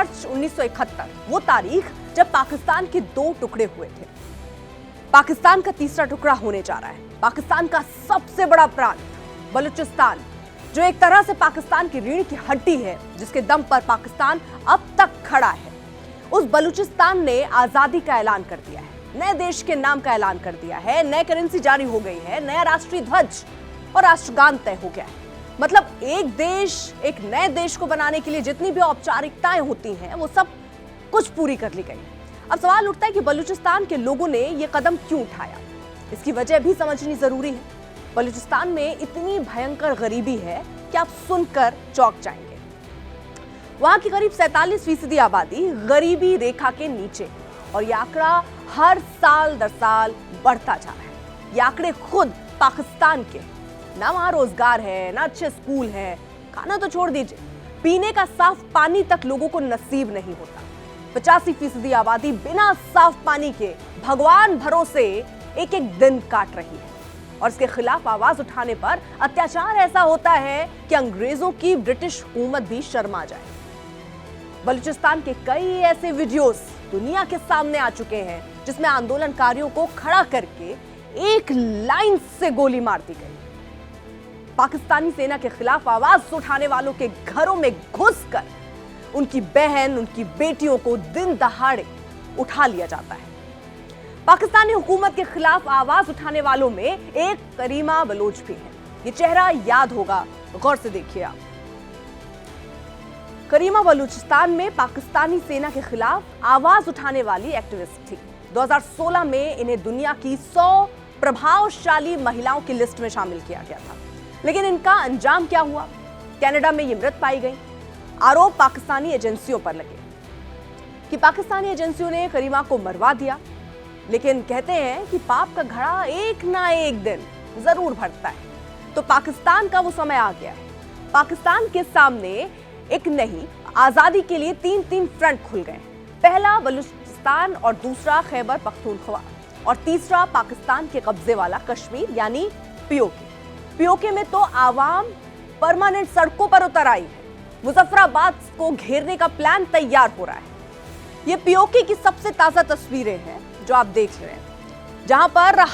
मार्च 1971, वो तारीख जब पाकिस्तान के 2 टुकड़े हुए थे। पाकिस्तान का तीसरा टुकड़ा होने जा रहा है। पाकिस्तान का सबसे बड़ा प्रांत बलूचिस्तान, जो एक तरह से पाकिस्तान की रीढ़ की हड्डी है, जिसके दम पर पाकिस्तान अब तक खड़ा है। उस बलूचिस्तान ने आजादी का ऐलान कर दिया है, नए देश के नाम का ऐलान कर दिया है, नई करेंसी जारी हो गई है, नया राष्ट्रीय ध्वज और राष्ट्रगान तय हो गया है। मतलब एक देश, एक नए देश को बनाने के लिए जितनी भी औपचारिकताएं होती हैं, वो सब कुछ पूरी कर ली गई। अब सवाल उठता है कि बलूचिस्तान के लोगों ने यह कदम क्यों उठाया। इसकी वजह भी समझनी जरूरी है। बलूचिस्तान में इतनी भयंकर गरीबी है कि आप सुनकर चौंक जाएंगे। वहां की करीब 47% आबादी गरीबी रेखा के नीचे, और यह आंकड़ा हर साल दर साल बढ़ता जा रहा है। ये आंकड़े खुद पाकिस्तान के, ना वहां रोजगार है, ना अच्छे स्कूल है, खाना तो छोड़ दीजिए, पीने का साफ पानी तक लोगों को नसीब नहीं होता। 85% आबादी बिना साफ पानी के भगवान भरोसे एक एक दिन काट रही है, और इसके खिलाफ आवाज उठाने पर अत्याचार ऐसा होता है कि अंग्रेजों की ब्रिटिश हुकूमत भी शर्मा जाए। बलूचिस्तान के कई ऐसे वीडियोस दुनिया के सामने आ चुके हैं जिसमें आंदोलनकारियों को खड़ा करके एक लाइन से गोली मार दी गई। पाकिस्तानी सेना के खिलाफ आवाज उठाने वालों के घरों में घुसकर उनकी बहन, उनकी बेटियों को दिन दहाड़े उठा लिया जाता है। पाकिस्तानी हुकूमत के खिलाफ आवाज उठाने वालों में एक करीमा बलोच भी है। ये चेहरा याद होगा, गौर से देखिए आप। करीमा बलूचिस्तान में पाकिस्तानी सेना के खिलाफ आवाज उठाने वाली एक्टिविस्ट थी। 2016 में इन्हें दुनिया की 100 प्रभावशाली महिलाओं की लिस्ट में शामिल किया गया था, लेकिन इनका अंजाम क्या हुआ? कनाडा में ये मृत पाई गई। आरोप पाकिस्तानी एजेंसियों पर लगे कि पाकिस्तानी एजेंसियों ने करीमा को मरवा दिया, लेकिन कहते हैं कि पाप का घड़ा एक ना एक दिन जरूर भरता है। तो पाकिस्तान का वो समय आ गया है। पाकिस्तान के सामने एक नहीं, आजादी के लिए 3 फ्रंट खुल गए। पहला बलूचिस्तान, और दूसरा खैबर पख्तूनख्वा, और तीसरा पाकिस्तान के कब्जे वाला कश्मीर यानी पीओके। पीओके में तो आवाम परमानेंट सड़कों पर उतर आई है। मुजफ्फराबाद को घेरने का प्लान तैयार हो रहा है। ये पीओके की सबसे ताजा तस्वीरें हैं जो आप देख रहे हैं, जहां पर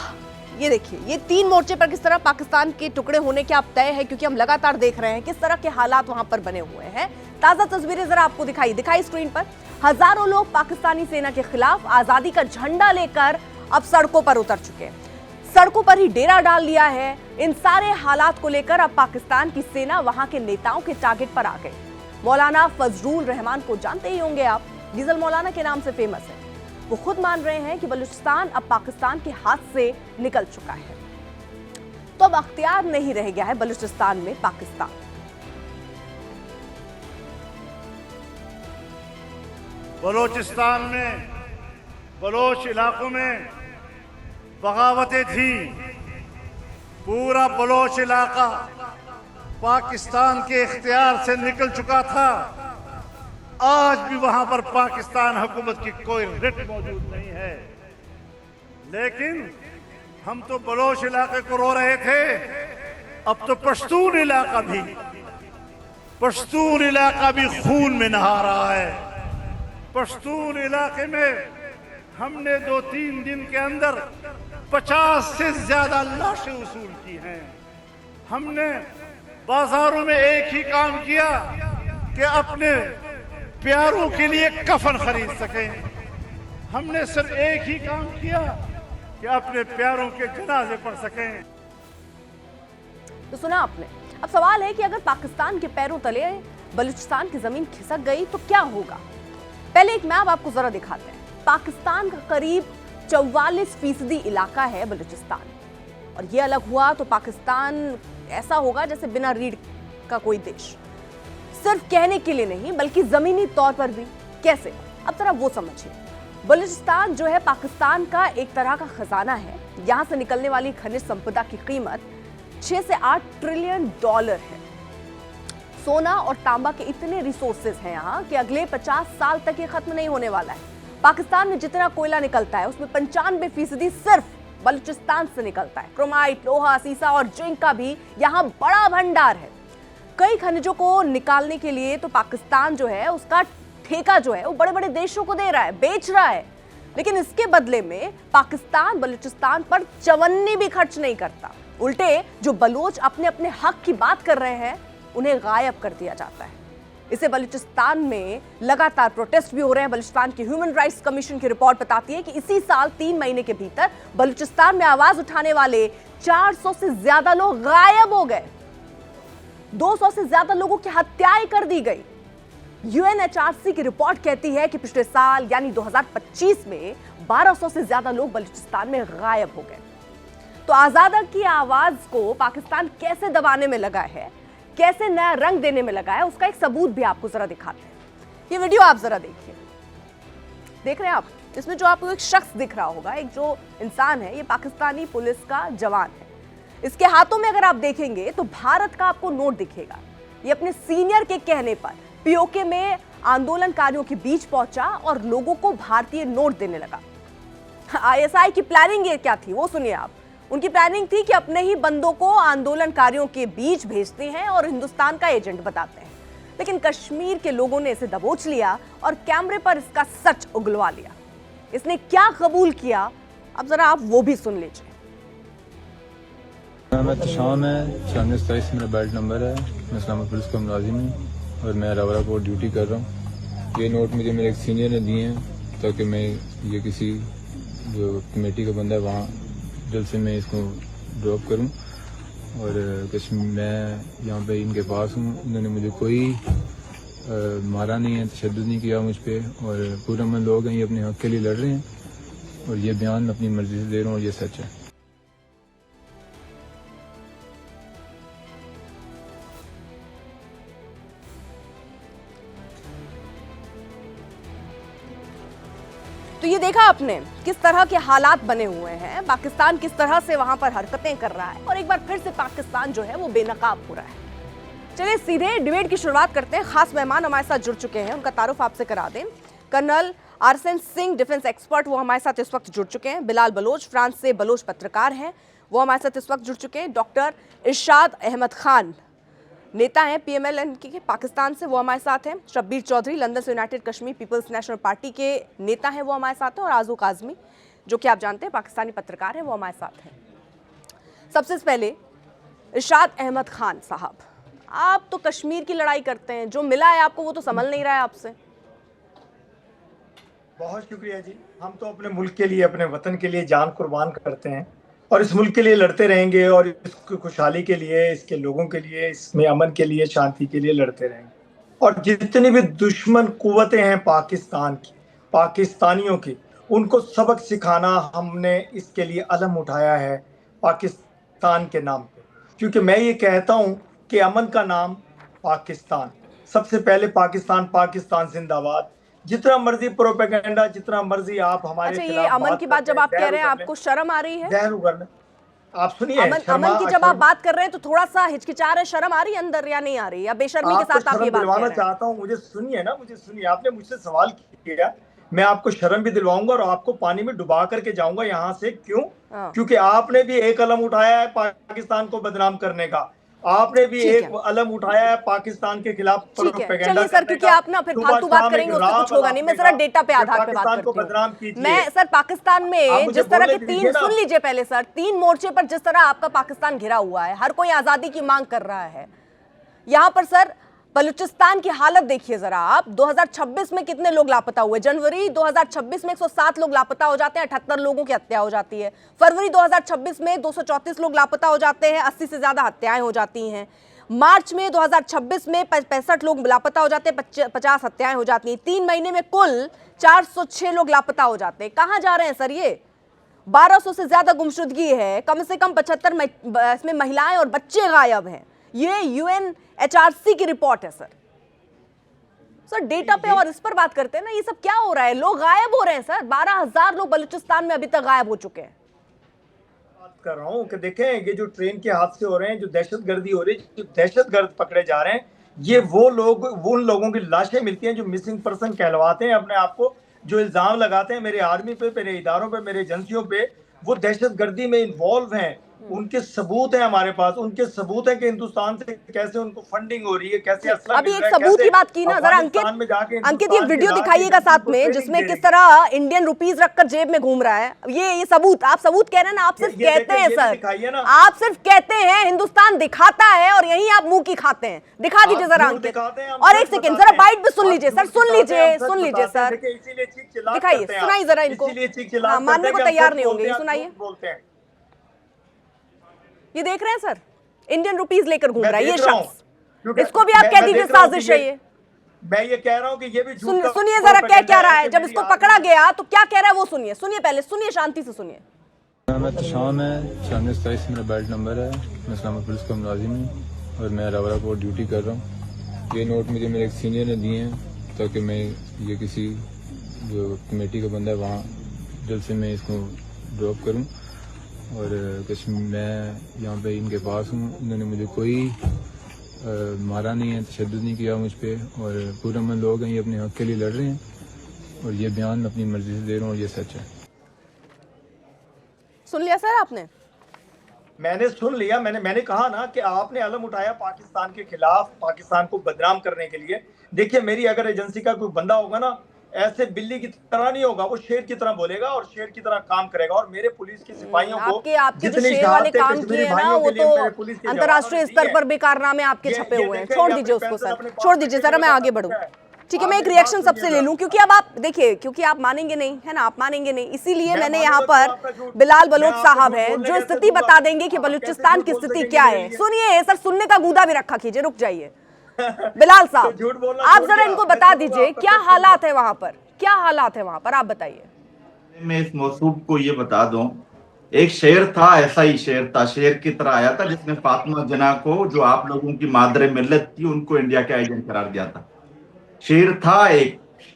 ये देखिए, ये 3 मोर्चे पर किस तरह पाकिस्तान के टुकड़े होने के आप तय है, क्योंकि हम लगातार देख रहे हैं किस तरह के हालात वहां पर बने हुए हैं। ताजा तस्वीरें जरा आपको दिखाई स्क्रीन पर। हजारों लोग पाकिस्तानी सेना के खिलाफ आजादी का झंडा लेकर अब सड़कों पर उतर चुके हैं। सड़कों पर ही डेरा डाल लिया है। इन सारे हालात को लेकर अब पाकिस्तान की सेना वहां के नेताओं के टारगेट पर आ गई। मौलाना फजलुर रहमान को जानते ही होंगे आप, डीजल मौलाना के नाम से फेमस है। वो खुद मान रहे हैं कि बलूचिस्तान अब पाकिस्तान के हाथ से निकल चुका है, तो अब अख्तियार नहीं रह गया है बलूचिस्तान में पाकिस्तान। बलूचिस्तान में, बलोच इलाकों में बगावतें थी। पूरा बलोच इलाका पाकिस्तान के इख्तियार से निकल चुका था। आज भी वहां पर पाकिस्तान हुकूमत की कोई रिट मौजूद नहीं है, लेकिन हम तो बलोच इलाके को रो रहे थे। अब तो पश्तून इलाका भी खून में नहा रहा है। पश्तून इलाके में हमने 2-3 दिन के अंदर 50 से ज्यादा लाशें वसूल की हैं। हमने बाजारों में एक ही काम किया कि अपने प्यारों के लिए कफन खरीद सकें। हमने सिर्फ एक ही काम किया कि अपने प्यारों के जनाजे पढ़ सकें। तो सुना आपने। अब सवाल है कि अगर पाकिस्तान के पैरों तले बलूचिस्तान की जमीन खिसक गई तो क्या होगा? पहले एक मैप आपको जरा दिखाते हैं। पाकिस्तान का करीब 44% इलाका है बलूचिस्तान, और ये अलग हुआ तो पाकिस्तान ऐसा होगा जैसे बिना रीढ़ का कोई देश। सिर्फ कहने के लिए नहीं, बल्कि जमीनी तौर पर भी। कैसे? अब जरा वो समझिए। बलूचिस्तान जो है पाकिस्तान का एक तरह का खजाना है। यहां से निकलने वाली खनिज संपदा की कीमत 6 से 8 ट्रिलियन डॉलर है। सोना और तांबा के इतने रिसोर्सेज हैं यहाँ कि अगले 50 साल तक ये खत्म नहीं होने वाला है। पाकिस्तान में जितना कोयला निकलता है उसमें 95% सिर्फ बलूचिस्तान से निकलता है। क्रोमाइट, लोहा, सीसा और जिंक का भी यहाँ बड़ा भंडार है। कई खनिजों को निकालने के लिए तो पाकिस्तान जो है उसका ठेका जो है वो बड़े बड़े देशों को दे रहा है, बेच रहा है, लेकिन इसके बदले में पाकिस्तान बलूचिस्तान पर चवन्नी भी खर्च नहीं करता। उल्टे जो बलोच अपने अपने हक की बात कर रहे हैं उन्हें गायब कर दिया जाता है। इसे बलूचिस्तान में लगातार प्रोटेस्ट भी हो रहे हैं। बलूचिस्तान की ह्यूमन राइट्स कमीशन की रिपोर्ट बताती है कि इसी साल 3 महीने के भीतर बलूचिस्तान में आवाज उठाने वाले 400 से ज्यादा लोग गायब हो गए, 200 से ज्यादा लोगों की हत्याएं कर दी गई। यूएनएचआरसी की रिपोर्ट कहती है कि पिछले साल यानी 2025 में 1200 से ज्यादा लोग बलूचिस्तान में गायब हो गए। तो आजादा की आवाज को पाकिस्तान कैसे दबाने में लगा है, कैसे नया रंग देने में लगा है, उसका एक सबूत भी आपको जरा दिखाते हैं। ये वीडियो आप जरा देखिए, देख रहे हैं आप, इसमें जो आपको एक शख्स दिख रहा होगा, एक जो इंसान है, ये पाकिस्तानी पुलिस का जवान है। इसके हाथों में अगर आप देखेंगे तो भारत का आपको नोट दिखेगा। ये अपने सीनियर के कहने पर पीओके में आंदोलनकारियों के बीच पहुंचा और लोगों को भारतीय नोट देने लगा। आईएसआई की प्लानिंग ये क्या थी वो सुनिए आप। उनकी प्लानिंग थी कि अपने ही बंदों को आंदोलनकारियों के बीच भेजते हैं और हिंदुस्तान का एजेंट बताते हैं, लेकिन कश्मीर के लोगों ने इसे दबोच लिया और कैमरे पर इसका सच उगलवा लिया। इसने क्या कबूल किया, अब जरा आप वो भी सुन लीजिए। मैं शाम है 96 मेरा बेल्ट नंबर है। मैं इस्लामाबाद पुलिस का मुलाजिम हूँ और मैं रावरा कोर्ट ड्यूटी कर रहा हूँ। ये नोट मुझे मेरे एक सीनियर ने दिए हैं ताकि मैं ये किसी जो कमेटी का बंदा है वहाँ जल्द से मैं इसको ड्रॉप करूँ। और मैं यहाँ पे इनके पास हूँ। इन्होंने मुझे कोई मारा नहीं है, तशद्दुद नहीं किया मुझ पर, और पूरे अमन लोग हैं, ये अपने हक़ के लिए लड़ रहे हैं और ये बयान अपनी मर्जी से दे रहा हूँ और ये सच है। तो ये देखा आपने किस तरह के हालात बने हुए हैं, पाकिस्तान किस तरह से वहां पर हरकतें कर रहा है और एक बार फिर से पाकिस्तान जो है वो बेनकाब हो रहा है। चलिए सीधे डिबेट की शुरुआत करते हैं। खास मेहमान हमारे साथ जुड़ चुके हैं, उनका तारुफ आपसे करा दें। Colonel RSN Singh, defence expert, वो हमारे साथ इस वक्त जुड़ चुके हैं। बिलाल बलोच, फ्रांस से बलोच पत्रकार हैं, वो हमारे साथ इस वक्त जुड़ चुके हैं। डॉक्टर इरशाद अहमद खान, नेता हैं पीएमएल के पाकिस्तान से, वो हमारे साथ हैं। शब्बीर चौधरी, लंदन से united Kashmir people's national party के नेता हैं, वो हमारे साथ हैं। और आजू काजमी, जो कि आप जानते हैं पाकिस्तानी पत्रकार हैं, वो हमारे साथ हैं। सबसे पहले इरशाद अहमद खान साहब, आप तो कश्मीर की लड़ाई करते हैं, जो मिला है आपको वो तो संभल नहीं रहा है आपसे। बहुत शुक्रिया जी। हम तो अपने मुल्क के लिए, अपने वतन के लिए जान कुर्बान करते हैं और इस मुल्क के लिए लड़ते रहेंगे और इसकी खुशहाली के लिए, इसके लोगों के लिए, इसमें अमन के लिए, शांति के लिए लड़ते रहेंगे। और जितनी भी दुश्मन कुव्वतें हैं पाकिस्तान की, पाकिस्तानियों की, उनको सबक सिखाना हमने इसके लिए अलम उठाया है पाकिस्तान के नाम पे। क्योंकि मैं ये कहता हूँ कि अमन का नाम पाकिस्तान, सबसे पहले पाकिस्तान, पाकिस्तान जिंदाबाद। जितना मर्जी प्रोपेगेंडा, जितना मर्जी आप हमारे अच्छा, ये अमन की बात जब आप कह रहे हैं आपको शर्म आ रही है? आप सुनिए, अमन की जब आप बात कर रहे हैं तो थोड़ा सा हिचकिचा रहे, शर्म आ रही है अंदर या नहीं आ रही, या बेशर्मी के साथ आप ये बात कर रहे हैं? चाहता हूँ, मुझे सुनिए ना, मुझे सुनिए। आपने मुझसे सवाल किया, मैं आपको शर्म भी दिलवाऊंगा और आपको पानी में डुबा करके जाऊंगा यहाँ से। क्यों? क्योंकि आपने भी एक अलम उठाया है पाकिस्तान को बदनाम करने का, आपने भी एक अलम उठाया है पाकिस्तान के खिलाफ प्रोपेगेंडा। चलिए सर, क्योंकि आप ना फिर फालतू बात करेंगे उससे कुछ होगा नहीं। मैं जरा डेटा पे आधार पे बात करती हूं। मैं सर पाकिस्तान में जिस तरह के तीन, सुन लीजिए पहले सर, 3 मोर्चे पर जिस तरह आपका पाकिस्तान घिरा हुआ है, हर कोई आजादी की मांग कर रहा है। यहाँ पर सर बलूचिस्तान की हालत देखिए जरा आप। 2026 में कितने लोग लापता हुए? जनवरी 2026 में 107 लोग लापता हो जाते हैं, 78 लोगों की हत्या हो जाती है। फरवरी 2026 में 234 लोग लापता हो जाते हैं, 80 से ज्यादा हत्याएं हो जाती हैं। मार्च में 2026 में 65 लोग लापता हो जाते हैं, 50 हत्याएं हो जाती हैं। 3 महीने में कुल 406 लोग लापता हो जाते हैं। कहां जा रहे हैं सर ये? 1200 से ज्यादा गुमशुदगी है, कम से कम 75 इसमें महिलाएं और बच्चे गायब हैं। ये यूएनएचआरसी की रिपोर्ट है सर डेटा पे, और इस पर बात करते हैं ना। ये सब क्या हो रहा है? लोग गायब हो रहे हैं सर, 12,000 लोग बलूचिस्तान में अभी तक गायब हो चुके हैं। बात कर रहा हूँ कि देखें, ये जो ट्रेन के हादसे हो रहे हैं, जो दहशतगर्दी हो रही है, जो दहशतगर्द पकड़े जा रहे हैं, ये वो लोग, उन लोगों की लाशें मिलती हैं जो मिसिंग पर्सन कहलवाते हैं अपने आप को, जो इल्जाम लगाते हैं मेरे आर्मी पे, मेरे इदारों पे, मेरे एजेंसियों पे, वो दहशतगर्दी में इन्वॉल्व हैं, उनके सबूत है हमारे पास, उनके सबूत है कि हिंदुस्तान से कैसे उनको फंडिंग हो रही है, कैसे असला अभी मिल एक रहा है, सबूत की बात की ना, जरा अफगानिस्तान में जाके अंकित ये हिंदुस्तान के वीडियो लाके दिखाइएगा साथ उनको में ट्रेनिंग जिसमें दे किस रही है। तरह इंडियन रुपीज रखकर जेब में घूम रहा है। ये सबूत, आप सबूत कह रहे हैं ना, आप सिर्फ ये कहते देखें, हैं ये भी सर, दिखाइए ना। आप सिर्फ कहते हैं, हिंदुस्तान दिखाता है और यहीं आप मुंह की खाते हैं। दिखा दीजिए आप जरा झूठ अंकित। दिखाते हैं, हम और सच एक सेकंड बताते जरा हैं। बाइट भी सुन आप लीजिए झूठ सर, सुन दिखाते हैं, हम लीजिए, सच सुन लीजिए बताते हैं। सर, देखिए, इसीलिए चीख-चिल्लाहट दिखाइए, करते हैं आप। सुनाइए जरा इनको। इसीलिए हाँ, चीख-चिल्लाहट मानने करते को हैं कि हम तैयार सच नहीं होंगे, बोलते ये हैं, आप सुनाइए। झूठ बोलते हैं। ये देख रहे हैं सर, इंडियन रुपीज लेकर घूम मैं रहा है ये देख रहा हूं, शख्स, क्योंकि इसको भी आप मैं कह दीजिए देख रहा हूं कि साजिश है ये। मैं ये कह रहा हूं कि ये भी झूठ का सुनिए जरा क्या प्रोपेगेंडा रहा है, कि जब मेरी इसको आर्मी पकड़ा गया तो क्या कह रहा है वो सुनिए, सुनिए पहले, सुनिए शांति से सुनिए। मैं शाम है 9627 मेरा बेल्ट नंबर है, मैं इस्लामाबाद पुलिस का मुलाजिम हूँ और मैं रावरा कोर्ट ड्यूटी कर रहा हूँ। ये नोट मुझे मेरे एक सीनियर ने दिए हैं ताकि मैं ये किसी जो कमेटी का बंदा है वहाँ जल्द से मैं इसको ड्रॉप करूँ। और कुछ मैं यहाँ पे इनके पास हूँ, इन्होंने मुझे कोई मारा नहीं है, तशद्दुद नहीं किया मुझ पर, और पुरअमन लोग हैं, ये अपने हक़ के लिए लड़ रहे हैं और ये बयान अपनी मर्जी से दे रहा हूँ और ये सच है। सुन लिया सर आपने? मैंने सुन लिया। मैंने कहा ना कि आपने अलम उठाया पाकिस्तान के खिलाफ, पाकिस्तान को बदनाम करने के लिए। देखिए, मेरी अगर एजेंसी का कोई बंदा होगा ना, ऐसे बिल्ली की तरह नहीं होगा, वो शेर की तरह बोलेगा और शेर की तरह काम करेगा। और मेरे पुलिस के सिपाहियों को आपके जो शेर वाले काम किए हैं ना, वो तो अंतर्राष्ट्रीय स्तर पर भी कारनामे आपके छपे हुए हैं। छोड़ दीजिए उसको सर, छोड़ दीजिए जरा, मैं आगे बढ़ूं। ठीक है, मैं एक रिएक्शन सबसे ले लूं, क्योंकि अब आप देखिए, क्योंकि आप मानेंगे नहीं है ना, आप मानेंगे नहीं, इसीलिए मैंने यहाँ पर बिलाल बलोच साहब हैं जो स्थिति बता देंगे कि बलूचिस्तान की स्थिति क्या है। सुनिए सर, सुनने का गूदा भी रखा कीजिए, रुक जाइए बिलाल साहब, आप जरा इनको बता दीजिए क्या हालात है वहां पर, क्या हालात है वहां पर, आप बताइए। मैं इस मौसूब को ये बता दूं, एक शेर था, ऐसा ही शेर था, शेर की तरह आया था जिसने फातिमा जना को, जो आप लोगों की मादरे मिल्लत थी, उनको इंडिया का एजेंट करार दिया था। शेर था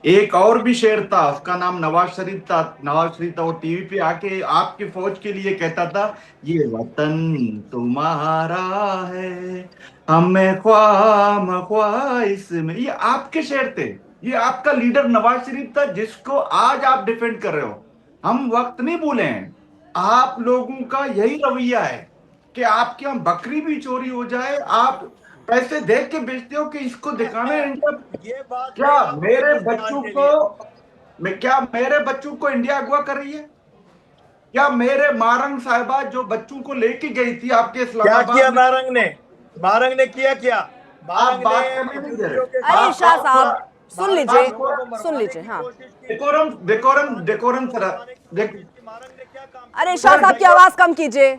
एक और भी शेर था, उसका नाम नवाज शरीफ था। नवाज शरीफ था, वो टीवी पे आके आपकी फौज के लिए कहता था, ये वतन तुम्हारा है, हमें ख्वाह इसमें। ये आपके शेर थे, ये आपका लीडर नवाज शरीफ था, जिसको आज आप डिफेंड कर रहे हो। हम वक्त नहीं भूले हैं। आप लोगों का यही रवैया है कि आपके यहाँ बकरी भी चोरी हो जाए, आप पैसे देख के बेचते हो कि इसको दिखाना है इंडिया। ये बात क्या मेरे बच्चों को इंडिया अगवा कर रही है? क्या मेरे मारंग साहिबा जो बच्चों को लेके गई थी आपके इस्लामाबाद, क्या किया मारंग ने किया क्या? अरे शाह साहब सुन लीजिए हाँ। डेकोरम सर, अरे शाह साहब की आवाज कम कीजिए,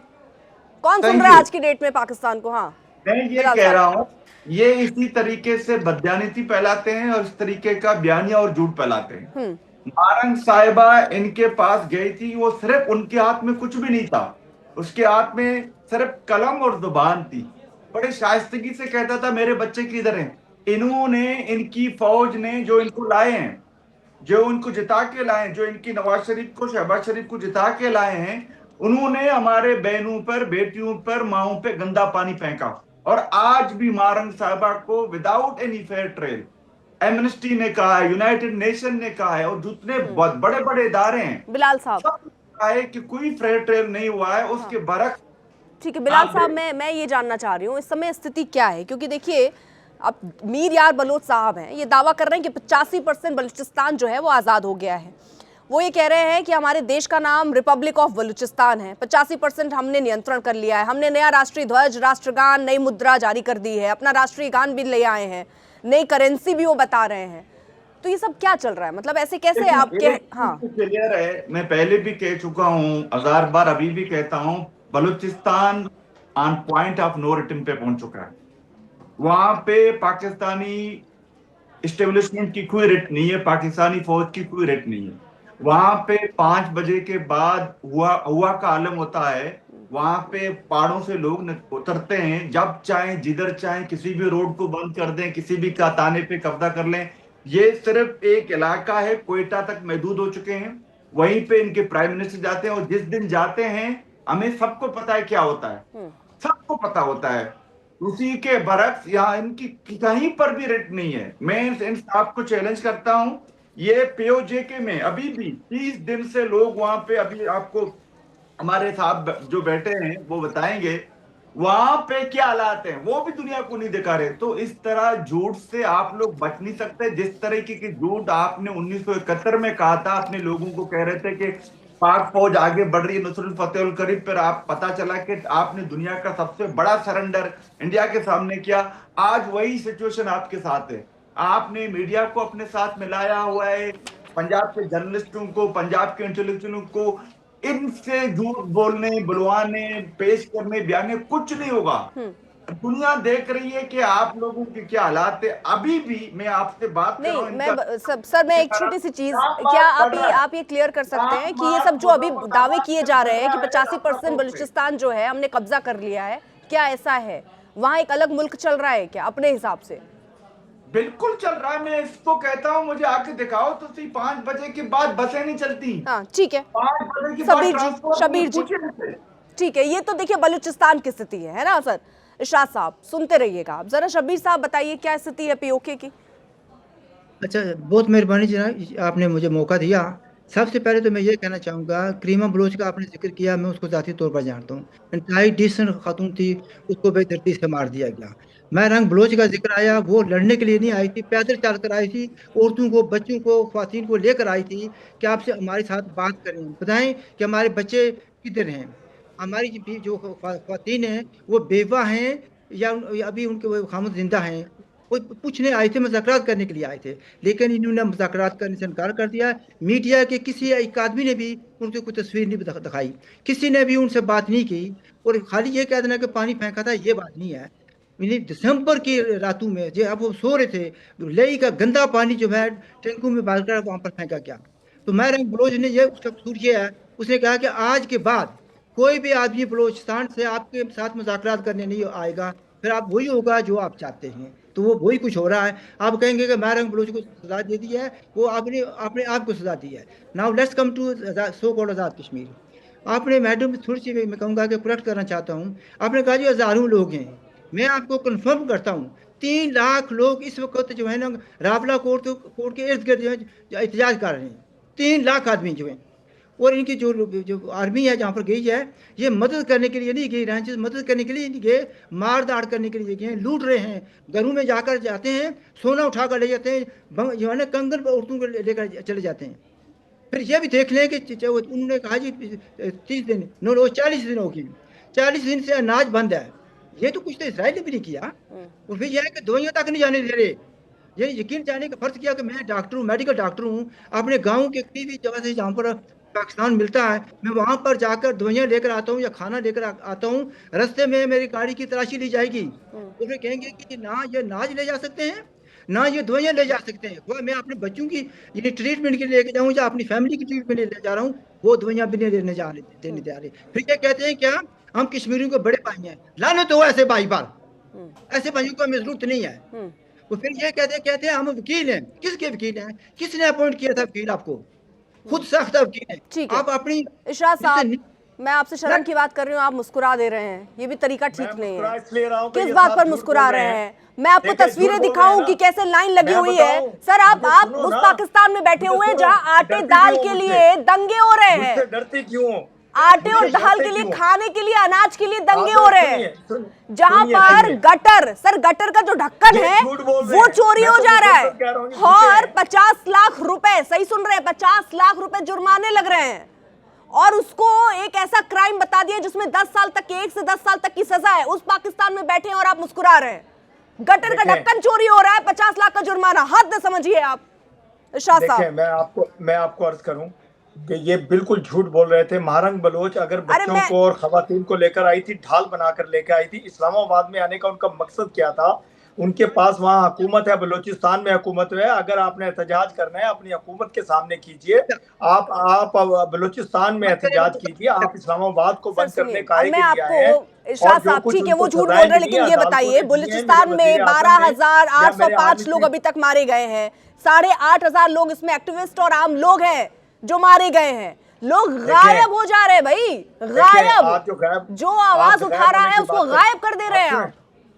कौन सुन रहा है आज की डेट में पाकिस्तान को? हाँ, मैं ये कह रहा हूँ, ये इसी तरीके से बदयानती फैलाते हैं और इस तरीके का बयानिया और झूठ फैलाते हैं। मारंग साहिबा इनके पास गई थी, वो सिर्फ उनके हाथ में कुछ भी नहीं था, उसके हाथ में सिर्फ कलम और जुबान थी। बड़े शाइस्तगी से कहता था मेरे बच्चे किधर हैं। इन्होंने, इनकी फौज ने जो इनको लाए हैं, जो उनको जिता के लाए, जो इनकी नवाज शरीफ को, शहबाज शरीफ को जिता के लाए हैं, उन्होंने हमारे बहनों पर, बेटियों पर, माओं पे गंदा पानी फेंका। और आज भी मारंग साहिबा को without any fair trial, amnesty ने कहा है, यूनाइटेड नेशन ने कहा है, और जितने बहुत बड़े बड़े इदारे हैं, बिलाल साहब, सब कहा है कि कोई फेयर ट्रायल नहीं हुआ है। उसके बरक्स ठीक है बिलाल साहब, मैं ये जानना चाह रही हूँ इस समय स्थिति क्या है, क्योंकि देखिए अब मीर यार बलोच साहब हैं, ये दावा कर रहे हैं कि 85% बलूचिस्तान जो है वो आज़ाद हो गया है। वो ये कह रहे हैं कि हमारे देश का नाम रिपब्लिक ऑफ बलूचिस्तान है, 85% हमने नियंत्रण कर लिया है, हमने नया राष्ट्रीय ध्वज, राष्ट्रगान, नई मुद्रा जारी कर दी है, अपना राष्ट्रीय गान भी ले आए हैं, नई करेंसी भी वो बता रहे हैं। तो ये सब क्या चल रहा है, मतलब ऐसे कैसे आप हाँ क्लियर है। मैं पहले भी कह चुका हूँ, 1000 बार अभी भी कहता हूँ, Balochistan on point of no return पे पहुंच चुका है। वहां पे पाकिस्तानी एस्टेब्लिशमेंट की कोई रिट नहीं है, पाकिस्तानी फौज की कोई रिट नहीं है। वहां पे 5 बजे के बाद हुआ का आलम होता है। वहां पे पहाड़ों से लोग उतरते हैं, जब चाहें जिधर चाहें किसी भी रोड को बंद कर दें, किसी भी का ताने पे कब्जा कर लें। ये सिर्फ एक इलाका है, कोयटा तक महदूद हो चुके हैं, वहीं पे इनके प्राइम मिनिस्टर जाते हैं। और जिस दिन जाते हैं, हमें सबको पता है क्या होता है, सबको पता होता है। उसी के बरक्स यहाँ इनकी कहीं पर भी रेट नहीं है। मैं इन साहब को चैलेंज करता हूँ, ये पीओजेके में अभी भी 30 दिन से लोग वहां पे, अभी आपको हमारे साहब जो बैठे हैं वो बताएंगे वहां पे क्या हालात हैं, वो भी दुनिया को नहीं दिखा रहे। तो इस तरह झूठ से आप लोग बच नहीं सकते। जिस तरीके की झूठ आपने 1971 में कहा था, अपने लोगों को कह रहे थे कि पाक फौज आगे बढ़ रही है नुसरत फतेह उल करीब, पर आप पता चला कि आपने दुनिया का सबसे बड़ा सरेंडर इंडिया के सामने किया। आज वही सिचुएशन आपके साथ है। आपने मीडिया को अपने साथ मिलाया हुआ है, पंजाब के जर्नलिस्टों को, पंजाब के इंटेलेक्चुअलों को इनसे झूठ बोलने, बुलवाने, पेश करने, बयाने कुछ नहीं होगा। दुनिया देख रही है कि आप लोगों के क्या हालात है। अभी भी मैं आपसे बात कर रहा हूं, नहीं, सर मैं एक छोटी सी चीज, क्या आप ये क्लियर कर सकते हैं कि ये सब जो अभी दावे किए जा रहे हैं कि 85% बलूचिस्तान जो है हमने कब्जा कर लिया है, क्या ऐसा है? वहां एक अलग मुल्क चल रहा है क्या अपने हिसाब से? बिल्कुल चल रहा है। मैं इसको कहता हूं मुझे आके दिखाओ तो सही, 5 बजे के बाद बसें नहीं चलती। हाँ ठीक है 5 बजे के बाद शबीर जी ठीक है, ये तो देखिए बलूचिस्तान की स्थिति है ना सर। इरशाद साहब सुनते रहिएगा आप जरा। शबीर साहब बताइए क्या स्थिति है पीओके की? अच्छा, बहुत मेहरबानी जनाब, आपने मुझे मौका दिया। सबसे पहले तो मैं ये कहना चाहूँगा, करीमा बलोच का आपने जिक्र किया, मैं उसको ज़ाती तौर पर जानता हूँ। इंतहाई डिसेंट खातून थी, उसको बेदर्दी से मार दिया गया। मैं रंग बलोच का जिक्र आया, वो लड़ने के लिए नहीं आई थी, पैदल चल कर आई थी, औरतों को, बच्चों को, ख्वातीन को लेकर आई थी कि आपसे हमारे साथ बात करें, बताएं कि हमारे बच्चे किधर हैं, हमारी जो ख्वातीन हैं वो बेवा हैं या अभी उनके वो खामद जिंदा हैं। वो पूछने आए थे, मुज़ाकरात करने के लिए आए थे, लेकिन इन्होंने मुज़ाकरात करने से इनकार कर दिया। मीडिया के किसी एक आदमी ने भी उनकी कोई तस्वीर नहीं दिखाई, किसी ने भी उनसे बात नहीं की, और खाली ये कह देना कि पानी फेंका था, ये बात नहीं है। दिसंबर की रातों में जो अब वो सो रहे थे, लेई का गंदा पानी जो है टैंकों में डालकर वहाँ पर फेंका गया। तो मैं बलोच ने ये उसका कसूर ये है, उसने कहा कि आज के बाद कोई भी आदमी बलोचिस्तान से आपके साथ मुज़ाकरात करने नहीं आएगा, फिर आप वही होगा जो आप चाहते हैं। तो वो वही कुछ हो रहा है। आप कहेंगे कि मैरंग बलोच को सजा दे दी है, वो आपने अपने आप को सजा दी है। Now let's come to so called Azad Kashmir. आपने मैडम थोड़ी सी मैं कहूँगा कि करेक्ट करना चाहता हूँ, आपने कहा जी हज़ारों लोग हैं, मैं आपको कन्फर्म करता हूँ 3 लाख लोग इस वक्त जो है ना रावला कोर्ट के इर्द गिर्द जो है एहतजाज कर रहे हैं। 3 लाख आदमी जो हैं, और इनकी जो आर्मी है जहाँ पर गई है, ये मदद करने के लिए नहीं गई, रेंजर्स मदद करने के लिए नहीं गए, मार दाड़ करने के लिए गए, लूट रहे हैं। घरों में जाकर जाते हैं, सोना उठा कर ले जाते हैं, जो है ना कंगन पर औरतों को लेकर चले जाते हैं। फिर ये भी देख लें कि उन्होंने कहा जी 30 दिन, नो 40 दिन होगी, 40 दिन से अनाज बंद है। ये तो कुछ तो इसराइल ने भी नहीं किया। और फिर यह है कि दवाइयाँ तक नहीं जाने दे रहे। ये यकीन जाने का फर्ज किया कि मैं डॉक्टर हूँ, मेडिकल डॉक्टर हूँ, अपने गाँव के किसी भी जगह से जहाँ पर पाकिस्तान मिलता है, मैं वहाँ पर जाकर दवाइयाँ लेकर आता हूँ या खाना लेकर आता हूँ। रास्ते में मेरी गाड़ी की तलाशी ली जाएगी, तो फिर कहेंगे कि ना ये नाज ले जा सकते हैं, ना ये दवाइयाँ ले जा सकते हैं। वह मैं अपने बच्चों की ये ट्रीटमेंट के लिए लेके जाऊँ या अपनी फैमिली की ट्रीटमेंट ले जा रहा हूँ, वो दवाइयाँ भी नहीं देने जा रहे। फिर क्या कहते हैं, क्या हम कश्मीरियों को बड़े भाई हैं? लानत हो ऐसे भाई पर, ऐसे भाइयों को हमें जरूरत नहीं है। तो फिर ये कहते हैं हम वकील हैं। किसके वकील हैं? किसने अपॉइंट किया था वकील? आपको खुद सख्त वकील है। आप अपनी इरशाद साहब, मैं आपसे शर्म की बात कर रही हूँ, आप मुस्कुरा दे रहे हैं, ये भी तरीका ठीक नहीं है। किस बात पर मुस्कुरा रहे हैं? मैं आपको तस्वीरें दिखाऊं कि कैसे लाइन लगी हुई है। सर आप उस पाकिस्तान में बैठे हुए हैं जहां आटे दाल के लिए दंगे हो रहे हैं। डरते क्यों? आटे और दाल के लिए, खाने के लिए, अनाज के लिए दंगे हो रहे हैं। जहां पर गटर, सर गटर का जो ढक्कन है वो चोरी हो जा रहा है, और 50 लाख रुपए, सही सुन रहे हैं, 50 लाख रुपए जुर्माने लग रहे हैं, और उसको एक ऐसा क्राइम बता दिया जिसमें 10 साल तक की, 1 से 10 साल तक की सजा है। उस पाकिस्तान में बैठे हैं और आप मुस्कुरा रहे हैं। गटर का ढक्कन चोरी हो रहा है, 50 लाख का जुर्माना, हद समझिए आप। इरशाद साहब, मैं आपको अर्ज करूं कि ये बिल्कुल झूठ बोल रहे थे। महारंग बलोच अगर बच्चों को और खवातीन को लेकर आई थी, ढाल बनाकर लेकर आई थी। इस्लामाबाद में आने का उनका मकसद क्या था? उनके पास वहाँ हुकूमत है, बलोचिस्तान में हुकूमत है। अगर आपने एहतजाज करना है अपनी हुकूमत के सामने कीजिए, आप बलोचिस्तान में एहतजाज कीजिए। आप इस्लामाबाद को बंद करने का लिए आए हैं। इरशाद साहब ठीक है, वो झूठ बोल रहे हैं, लेकिन ये बताइए बलूचिस्तान में 12,805 लोग अभी तक मारे गए हैं, 8,500 लोग इसमें एक्टिविस्ट और आम लोग हैं जो मारे गए हैं। लोग गायब हो जा रहे हैं भाई, गायब। जो आवाज उठा रहा है उसको गायब कर दे रहे हैं आप।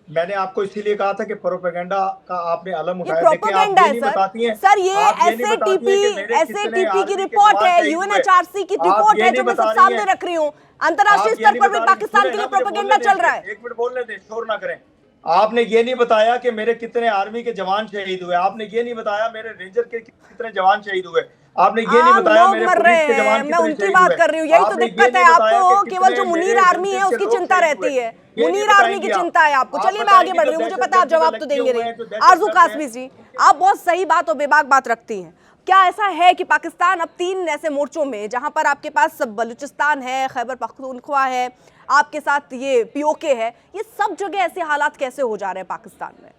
मैंने आपको इसीलिए कहा था कि प्रोपेगेंडा का आपने अलम ये उठाया। प्रोपेगेंडा है सर, ये एसएटीपी की रिपोर्ट है, यूएनएचआरसी की रिपोर्ट है जो मैं सब सामने रख रही हूँ। अंतर्राष्ट्रीय स्तर पर भी पाकिस्तान के लिए प्रोपेगेंडा चल रहा है। एक मिनट बोलने दें, शोर ना करें। आपने ये नहीं बताया कि मेरे कितने आर्मी के जवान शहीद हुए, आपने ये नहीं बताया मेरे रेंजर के कितने जवान शहीद हुए, आपने ये नहीं बताया मेरे पुलिस के जवान मैं उनकी बात कर रही हूँ। यही तो दिक्कत है, आपको केवल जो मुनीर आर्मी है उसकी चिंता रहती है, मुनीर आर्मी की चिंता है आपको। चलिए मैं आगे बढ़ रही हूँ, मुझे पता है आप जवाब तो देंगे नहीं। आरजू कासमी जी, आप बहुत सही बात और बेबाक बात रखती हैं। क्या ऐसा है कि पाकिस्तान अब 3 ऐसे मोर्चों में, जहां पर आपके पास सब बलूचिस्तान है, खैबर पख्तूनख्वा है, आपके साथ ये पीओके है, ये सब जगह ऐसे हालात कैसे हो जा रहे हैं पाकिस्तान में?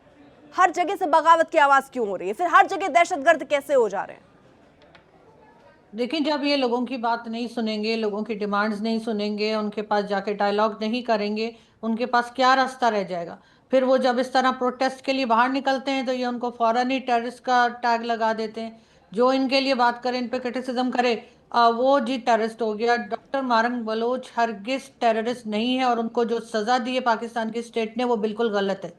हर जगह से बगावत की आवाज क्यों हो रही है? फिर हर जगह दहशतगर्द कैसे हो जा रहे हैं? देखिए, जब ये लोगों की बात नहीं सुनेंगे, लोगों की डिमांड्स नहीं सुनेंगे, उनके पास जाके डायलॉग नहीं करेंगे, उनके पास क्या रास्ता रह जाएगा? फिर वो जब इस तरह प्रोटेस्ट के लिए बाहर निकलते हैं तो ये उनको फौरन ही टेररिस्ट का टैग लगा देते हैं। जो इनके लिए बात करे, इन पे क्रिटिसिज्म करे, वो जी टेररिस्ट हो गया। डॉक्टर मारंग बलोच हरगिज टेररिस्ट नहीं है, और उनको जो सज़ा दी है पाकिस्तान की स्टेट ने वो बिल्कुल गलत है।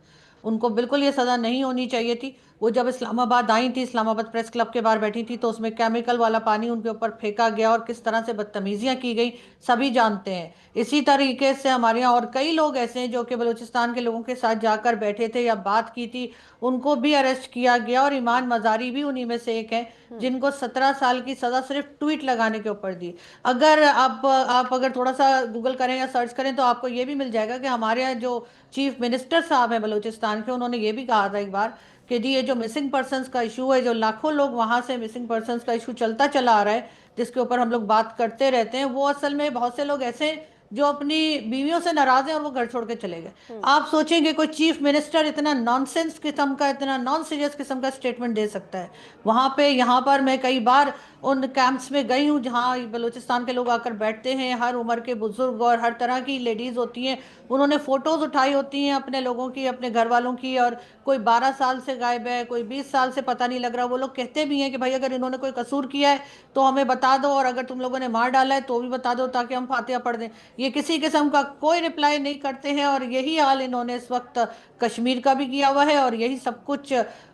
उनको बिल्कुल ये सज़ा नहीं होनी चाहिए थी। वो जब इस्लामाबाद आई थी, इस्लामाबाद प्रेस क्लब के बाहर बैठी थी, तो उसमें केमिकल वाला पानी उनके ऊपर फेंका गया और किस तरह से बदतमीजियां की गई सभी जानते हैं। इसी तरीके से हमारे यहाँ और कई लोग ऐसे हैं जो कि बलूचिस्तान के लोगों के साथ जाकर बैठे थे या बात की थी, उनको भी अरेस्ट किया गया, और ईमान मजारी भी उन्हीं में से एक है, जिनको 17 साल की सज़ा सिर्फ ट्वीट लगाने के ऊपर दी। अगर आप अगर थोड़ा सा गूगल करें या सर्च करें तो आपको ये भी मिल जाएगा कि हमारे यहाँ जो चीफ मिनिस्टर साहब हैं बलूचिस्तान के, उन्होंने ये भी कहा था एक बार कि जी ये जो मिसिंग पर्सन्स का इशू है, जो लाखों लोग वहाँ से मिसिंग पर्सन्स का इशू चलता चला आ रहा है, जिसके ऊपर हम लोग बात करते रहते हैं, वो असल में बहुत से लोग ऐसे हैं जो अपनी बीवियों से नाराज हैं और वो घर छोड़ के चले गए। आप सोचेंगे कोई चीफ मिनिस्टर इतना नॉनसेंस किस्म का, इतना नॉन सीरियस किस्म का स्टेटमेंट दे सकता है? वहाँ पे यहाँ पर मैं कई बार उन कैंप्स में गई हूँ जहाँ बलूचिस्तान के लोग आकर बैठते हैं, हर उम्र के बुजुर्ग और हर तरह की लेडीज होती हैं। उन्होंने फोटोज उठाई होती हैं अपने लोगों की, अपने घर वालों की, और कोई 12 साल से गायब है, कोई 20 साल से पता नहीं लग रहा। वो लोग कहते भी हैं कि भाई अगर इन्होंने कोई कसूर किया है तो हमें बता दो, और अगर तुम लोगों ने मार डाला है तो भी बता दो ताकि हम फातिहा पढ़ दें। ये किसी किस्म का कोई रिप्लाई नहीं करते हैं, और यही हाल इन्होंने इस वक्त कश्मीर का भी किया हुआ है, और यही सब कुछ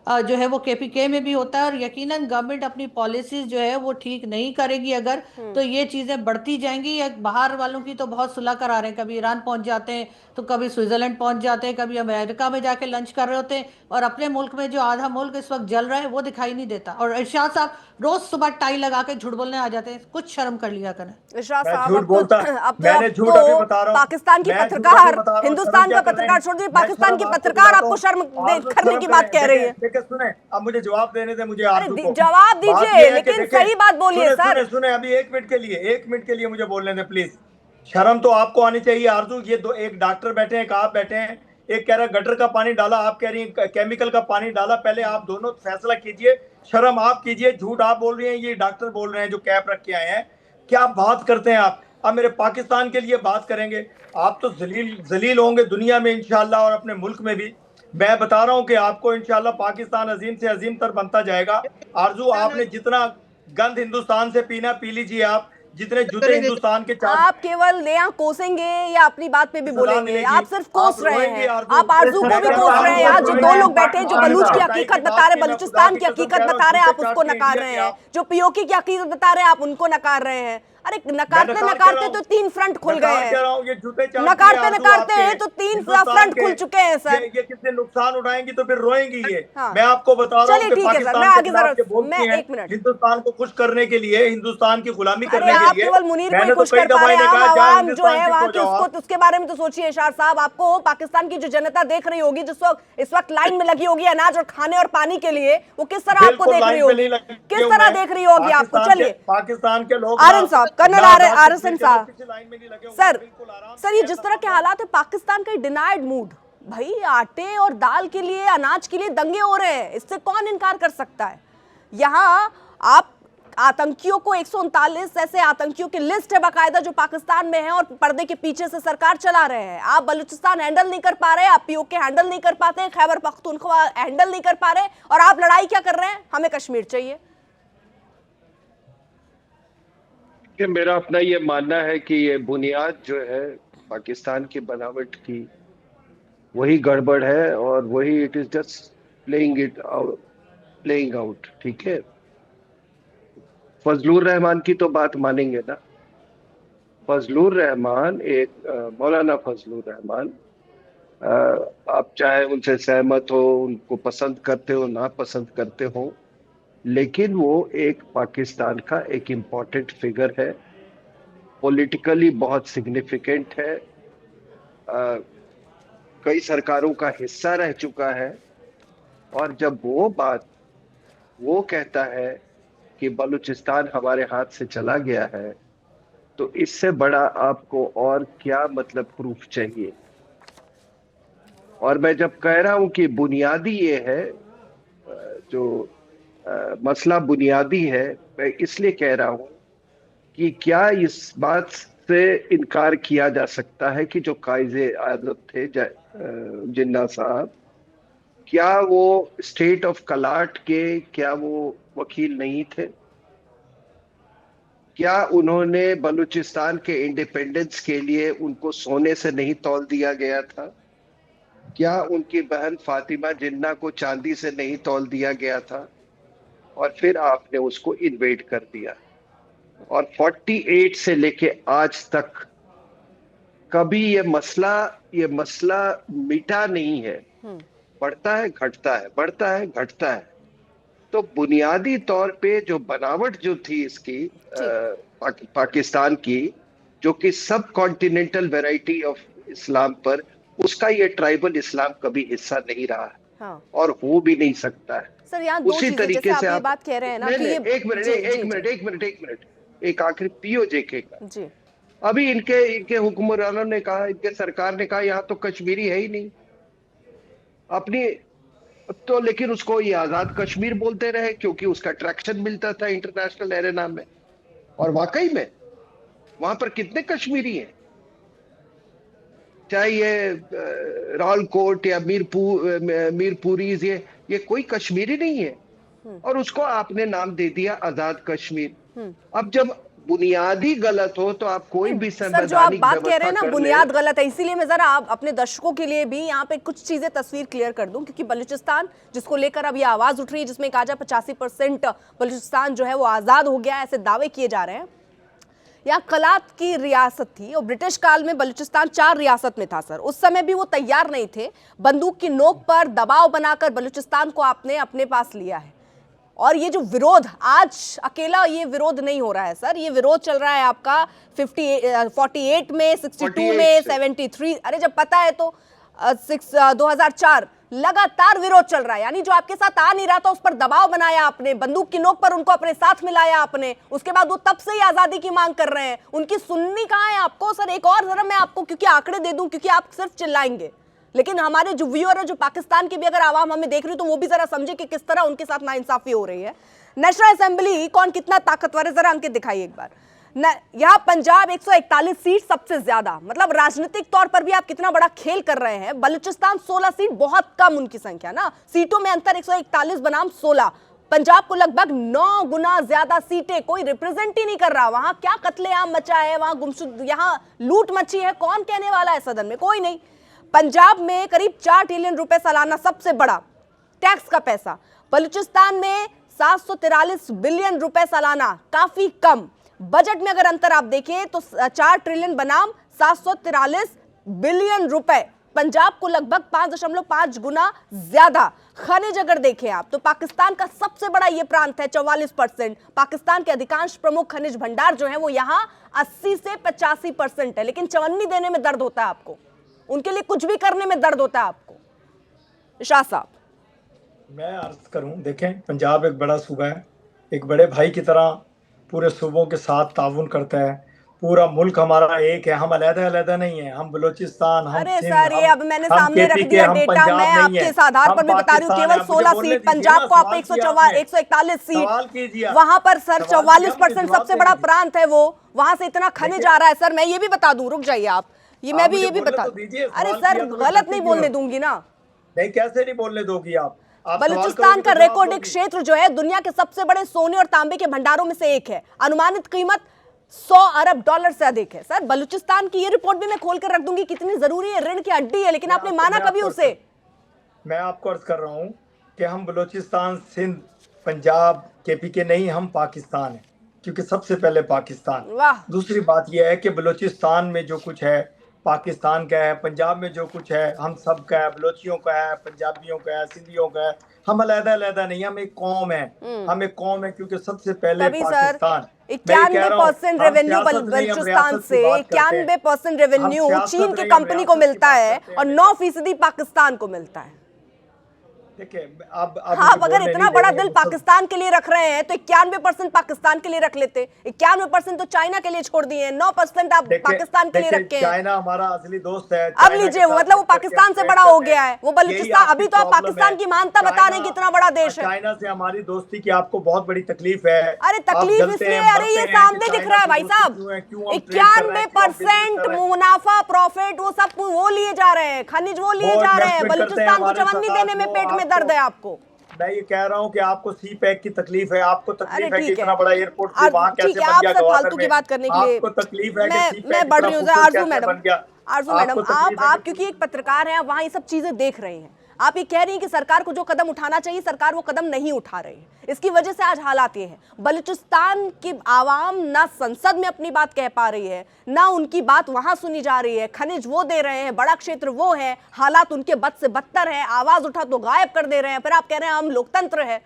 जो है वो केपीके में भी होता है। और यकीनन गवर्नमेंट अपनी पॉलिसीज जो है वो ठीक नहीं करेगी अगर, तो ये चीज़ें बढ़ती जाएंगी। बाहर वालों की तो बहुत सुलह करा रहे हैं, कभी ईरान पहुंच जाते हैं, तो कभी स्विट्जरलैंड पहुंच जाते हैं, कभी अमेरिका में जाके लंच कर रहे होते हैं, और अपने मुल्क में जो आधा मुल्क इस वक्त जल रहा है वो दिखाई नहीं देता। और इरशाद साहब रोज सुबह टाई लगा के झूठ बोलने आ जाते हैं, कुछ शर्म कर लिया करें। इरशाद साहब, झूठ बोलता, मैंने झूठ तो अभी बता रहा हूं, पाकिस्तान की पत्रकार, हिंदुस्तान का पत्रकार छोड़ दीजिए, पाकिस्तान की पत्रकार आपको शर्म करने की बात कह रही है। देखिए सुने, अब मुझे जवाब देने दे, मुझे जवाब दीजिए, लेकिन सही बात बोलिए सर। सुने अभी 1 मिनट के लिए मुझे बोलने दे प्लीज। शर्म तो आपको आनी चाहिए आरजू। ये दो, एक डॉक्टर बैठे हैं, एक आप बैठे हैं, एक कह रहा है गटर का पानी डाला, आप कह रही हैं केमिकल का पानी डाला। पहले आप दोनों फैसला कीजिए, शर्म आप कीजिए। झूठ आप बोल रही हैं, ये डॉक्टर बोल रहे हैं जो कैप रख के आए हैं। क्या बात करते हैं आप? अब मेरे पाकिस्तान के लिए बात करेंगे, आप तो जलील होंगे दुनिया में इंशाल्लाह, और अपने मुल्क में भी। मैं बता रहा हूं कि आपको इंशाल्लाह पाकिस्तान अजीम से अजीम तर बनता जाएगा। आरजू, आपने जितना गंद हिंदुस्तान से पीना पी लीजिए, आप जितने जूते हिंदुस्तान के आप केवल नया कोसेंगे या अपनी बात पे भी बोलेंगे? आप सिर्फ कोस रहे हैं, आप आरजू को भी कोस रहे हैं। आज जो 2 लोग बैठे हैं जो बलूच की हकीकत बता रहे हैं, बलूचिस्तान की हकीकत बता रहे हैं, आप उसको नकार रहे हैं। जो पीओके की हकीकत बता रहे हैं, आप उनको नकार रहे हैं। अरे नकारते नकारते तो 3 फ्रंट खुल गए हैं, नकारते नकारते हैं तो 3 फ्रंट खुल चुके हैं सर। ये कितने नुकसान उठाएंगी तो फिर रोएंगी ये। मैं आपको बता रहा हूँ, ठीक है सर, मैं आगे मैं 1 मिनट, हिंदुस्तान को खुश करने के लिए, हिंदुस्तान की गुलामी करने के लिए। आप केवल मुनीर को ही खुश कर पा रहे हैं, आवाम जो है वहाँ की, उसके बारे में तो सोचिए। इरशाद साहब, आपको पाकिस्तान की जो जनता देख रही होगी, जिस वक्त इस वक्त लाइन में लगी होगी अनाज और खाने और पानी के लिए, वो किस तरह आपको देख रही होगी, किस तरह देख रही होगी आपको? चलिए पाकिस्तान के लोग, आरएन साहब, कर्नल आरएसएन साहब, सर ये जिस तरह के हालात है पाकिस्तान का, डिनाइड मूड, भाई आटे और दाल के लिए, अनाज के लिए दंगे हो रहे हैं, इससे कौन इनकार कर सकता है? यहाँ आप आतंकियों को 139 ऐसे आतंकियों की लिस्ट है बाकायदा जो पाकिस्तान में है, और पर्दे के पीछे से सरकार चला रहे हैं। आप बलूचिस्तान हैंडल नहीं कर पा रहे, आप पीओके हैंडल नहीं कर पाते, खैबर पख्तूनख्वा हैंडल नहीं कर पा रहे, और आप लड़ाई क्या कर रहे हैं? हमें कश्मीर चाहिए। कि मेरा अपना ये मानना है कि ये बुनियाद जो है पाकिस्तान की बनावट की वही गड़बड़ है और वही it is just playing out. ठीक है, फजलुर रहमान की तो बात मानेंगे ना। फजलुर रहमान मौलाना फजलुर रहमान, आप चाहे उनसे सहमत हो, उनको पसंद करते हो, ना पसंद करते हो, लेकिन वो एक पाकिस्तान का एक इम्पोर्टेंट फिगर है, पॉलिटिकली बहुत सिग्निफिकेंट है, कई सरकारों का हिस्सा रह चुका है। और जब वो कहता है कि बलूचिस्तान हमारे हाथ से चला गया है, तो इससे बड़ा आपको और क्या मतलब प्रूफ चाहिए। और मैं जब कह रहा हूं कि बुनियादी ये है, जो मसला बुनियादी है, मैं इसलिए कह रहा हूं कि क्या इस बात से इनकार किया जा सकता है कि जो कायदे आज़म थे जिन्ना साहब, क्या वो स्टेट ऑफ कलाट के क्या वो वकील नहीं थे? क्या उन्होंने बलूचिस्तान के इंडिपेंडेंस के लिए उनको सोने से नहीं तौल दिया गया था? क्या उनकी बहन फातिमा जिन्ना को चांदी से नहीं तौल दिया गया था? और फिर आपने उसको इन्वेड कर दिया। और 48 से लेके आज तक कभी ये मसला मिटा नहीं है, बढ़ता है घटता है, बढ़ता है घटता है। तो बुनियादी तौर पे जो बनावट जो थी इसकी पाकिस्तान की, जो कि सब कॉन्टिनेंटल वैरायटी ऑफ इस्लाम पर, उसका ये ट्राइबल इस्लाम कभी हिस्सा नहीं रहा है। हाँ। और हो भी नहीं सकता है। सर यहाँ उसी तरीके से आप बात कह रहे हैं ना कि एक मिनट एक आखिरी पीओजेके का जी। अभी इनके हुक्मरानों ने कहा, इनके सरकार ने कहा यहाँ तो कश्मीरी है ही नहीं अपनी, तो लेकिन उसको ये आजाद कश्मीर बोलते रहे क्योंकि उसका ट्रैक्शन मिलता था इंटरनेशनल एरेना में। और वाकई में वहां पर कितने कश्मीरी हैं, चाहे ये रावलकोट या मीरपुरीज, ये कोई कश्मीरी नहीं है, और उसको आपने नाम दे दिया आजाद कश्मीर। अब जब बुनियादी गलत हो तो आप कोई भी सर जो आप बात कह रहे हैं ना बुनियाद गलत है, इसीलिए मैं जरा आप अपने दर्शकों के लिए भी यहाँ पे कुछ चीजें तस्वीर क्लियर कर दूं, क्योंकि बलूचिस्तान जिसको लेकर अब ये आवाज उठ रही है, जिसमें कहा जाए 85% बलूचिस्तान जो है वो आजाद हो गया, ऐसे दावे किए जा रहे हैं। यहाँ कलात की रियासत थी और ब्रिटिश काल में बलूचिस्तान 4 रियासत में था सर। उस समय भी वो तैयार नहीं थे, बंदूक की नोक पर दबाव बनाकर बलूचिस्तान को आपने अपने पास लिया है। और ये जो विरोध आज अकेला ये विरोध नहीं हो रहा है सर, ये विरोध चल रहा है आपका 48 में, 62 में, 73, अरे जब पता है तो 2004 लगातार विरोध चल रहा है। यानी जो आपके साथ आ नहीं रहा था उस पर दबाव बनाया आपने, बंदूक की नोक पर उनको अपने साथ मिलाया आपने, उसके बाद वो तब से ही आजादी की मांग कर रहे हैं। उनकी सुननी कहाँ है आपको सर? एक और जरा मैं आपको क्योंकि आंकड़े दे दूं, क्योंकि आप सिर्फ चिल्लाएंगे, लेकिन हमारे जो व्यूअर है, जो पाकिस्तान की भी अगर आवाम हमें देख रही है, तो वो भी जरा समझे कि किस तरह उनके साथ नाइंसाफी हो रही है। नेशनल असेंबली कौन कितना ताकतवर है, जरा अंकित दिखाइए एक बार। यहाँ पंजाब 141 सीट सबसे ज्यादा, मतलब राजनीतिक तौर पर भी आप कितना बड़ा खेल कर रहे हैं। बलूचिस्तान 16 सीट, बहुत कम उनकी संख्या ना, सीटों में अंतर 141 बनाम 16। पंजाब को लगभग 9 गुना ज्यादा सीटें, कोई रिप्रेजेंट ही नहीं कर रहा। वहां क्या कत्लेआम मचा है, वहां गुमशुद, यहाँ लूट मची है, कौन कहने वाला है सदन में? कोई नहीं। पंजाब में करीब 4 ट्रिलियन रुपए सालाना सबसे बड़ा टैक्स का पैसा, बलूचिस्तान में 743 बिलियन रुपए सालाना, काफी कम। बजट में अगर अंतर आप देखें तो 4 ट्रिलियन बनाम 743 बिलियन रुपए, पंजाब को लगभग 5.5 गुना ज्यादा। खनिज अगर देखें आप तो पाकिस्तान का सबसे बड़ा ये प्रांत है, 44%। पाकिस्तान के अधिकांश प्रमुख खनिज भंडार जो है वो यहाँ 80 से 85% है, लेकिन चवन्नी देने में दर्द होता है आपको, उनके लिए कुछ भी करने में दर्द होता है आपको। इरशाद साहब, मैं अर्ज करूं, देखें पंजाब एक बड़ा सूबा है, एक बड़े भाई की तरह पूरे सूबों के साथ ताउन करता है। पूरा मुल्क हमारा एक है, हम अलग-अलग नहीं है, हम बलूचिस्तान, हम अरे सर ये अब मैंने सामने रख दिया डेटा, मैं आपके इस आधार पर भी बता रही हूँ, केवल 16 सीट पंजाब को आप 141 सीट, वहां पर सर 44% सबसे बड़ा प्रांत है वो, वहां से इतना खनिज आ रहा है सर। मैं ये भी बता दूं, रुक जाइए आप, ये मैं भी ये भी बता, अरे सर गलत नहीं बोलने दूंगी ना। नहीं, कैसे नहीं बोलने दोगी आप? बलूचिस्तान का रेकॉर्डिक क्षेत्र जो है दुनिया के सबसे बड़े सोने और तांबे के भंडारों में से एक है। अनुमानित कीमत 100 अरब डॉलर से अधिक है। सर, बलूचिस्तान की ये रिपोर्ट भी मैं खोल कर रख दूंगी, कितनी जरूरी है, ऋण की हड्डी है, लेकिन आपने माना कभी उसे? मैं आपको अर्ज कर रहा हूं कि हम बलूचिस्तान, सिंध, पंजाब, केपीके नहीं, हम पाकिस्तान है, क्योंकि सबसे पहले पाकिस्तान। वाह। दूसरी बात यह है कि बलूचिस्तान में जो कुछ है पाकिस्तान का है, पंजाब में जो कुछ है हम सब का है, बलोचियों का है, पंजाबियों का है, सिंधियों का है। हम अलग-अलग नहीं, हम एक कौम है, हम एक कौम है, क्योंकि सबसे पहले पाकिस्तान। 91% रेवेन्यू बलूचिस्तान से, 91% रेवेन्यू चीन की कंपनी को मिलता है और 9% पाकिस्तान को मिलता है। देखिए, अब आप अगर इतना बड़ा दिल पाकिस्तान के लिए रख रहे हैं तो 91% पाकिस्तान के लिए रख लेते, 91% तो चाइना के लिए छोड़ दिए हैं, 9% आप पाकिस्तान के लिए रखे हैं। चाइना हमारा असली दोस्त है। अब लीजिए, मतलब वो पाकिस्तान से बड़ा हो गया है वो बलूचिस्तान। अभी तो आप पाकिस्तान की मानता बता रहे हैं कि इतना बड़ा देश है। चाइना से हमारी दोस्ती की आपको बहुत बड़ी तकलीफ है। अरे तकलीफ इसलिए, अरे ये सामने दिख रहा है भाई साहब, 91% मुनाफा, प्रॉफिट, वो सब वो लिए जा रहे हैं, खनिज वो लिए जा रहे हैं। बलूचिस्तान को चवन्नी देने में पेट में दर्द है आपको। मैं ये कह रहा हूँ कि आपको सी पैक की तकलीफ है, आपको तकलीफ है कि इतना बड़ा एयरपोर्ट वहाँ कैसे बन गया, फालतू की बात करने के लिए आपको तकलीफ है कि मैं बढ़ रही हूँ। आरजू मैडम, आप क्योंकि एक पत्रकार हैं, वहाँ ये सब चीजें देख रहे हैं, आप ये कह रही हैं कि सरकार को जो कदम उठाना चाहिए सरकार वो कदम नहीं उठा रही है। इसकी वजह से आज हालात ये हैं, बलूचिस्तान की आवाम ना संसद में अपनी बात कह पा रही है, ना उनकी बात वहां सुनी जा रही है। खनिज वो दे रहे हैं, बड़ा क्षेत्र वो है, हालात उनके बद से बदतर है, आवाज उठा तो गायब कर दे रहे हैं, फिर आप कह रहे हैं हम लोकतंत्र है।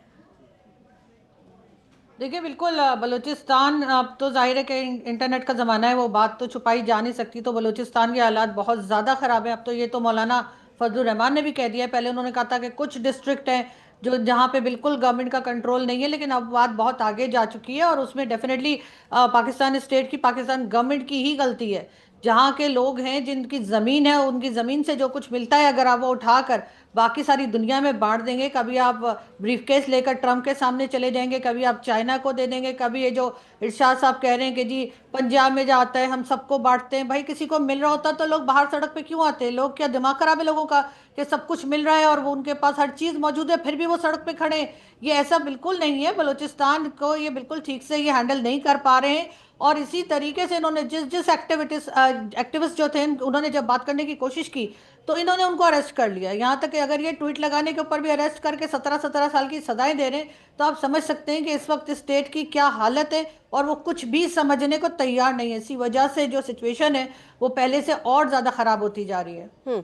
देखिए, बिल्कुल बलूचिस्तान, अब तो जाहिर है कि इंटरनेट का ज़माना है, वो बात तो छुपाई जा नहीं सकती। तो बलूचिस्तान के हालात बहुत ज़्यादा ख़राब है। अब तो ये तो मौलाना फजलुर रहमान ने भी कह दिया है। पहले उन्होंने कहा था कि कुछ डिस्ट्रिक्ट हैं जो जहाँ पे बिल्कुल गवर्नमेंट का कंट्रोल नहीं है, लेकिन अब बात बहुत आगे जा चुकी है और उसमें डेफिनेटली पाकिस्तान स्टेट की, पाकिस्तान गवर्नमेंट की ही गलती है। जहाँ के लोग हैं, जिनकी ज़मीन है, उनकी ज़मीन से जो कुछ मिलता है अगर आप वो उठाकर बाकी सारी दुनिया में बांट देंगे, कभी आप ब्रीफकेस लेकर ट्रम्प के सामने चले जाएंगे, कभी आप चाइना को दे देंगे, कभी ये जो इरशाद साहब कह रहे हैं कि जी पंजाब में जाता है हम सबको बांटते हैं। भाई, किसी को मिल रहा होता तो लोग बाहर सड़क पे क्यों आते हैं? लोग क्या दिमाग खराब है लोगों का कि सब कुछ मिल रहा है और वो उनके पास हर चीज़ मौजूद है फिर भी वो सड़क पे खड़े हैं? ये ऐसा बिल्कुल नहीं है। बलूचिस्तान को ये बिल्कुल ठीक से ये हैंडल नहीं कर पा रहे हैं और इसी तरीके से इन्होंने जिस एक्टिविस्ट जो थे, उन्होंने जब बात करने की कोशिश की तो इन्होंने उनको अरेस्ट कर लिया। यहाँ तक कि अगर ये ट्वीट लगाने के ऊपर भी अरेस्ट करके 17-17 साल की सजाएं दे रहे हैं, तो आप समझ सकते हैं कि इस वक्त स्टेट की क्या हालत है और वो कुछ भी समझने को तैयार नहीं है। इसी वजह से जो सिचुएशन है वो पहले से और ज़्यादा ख़राब होती जा रही है।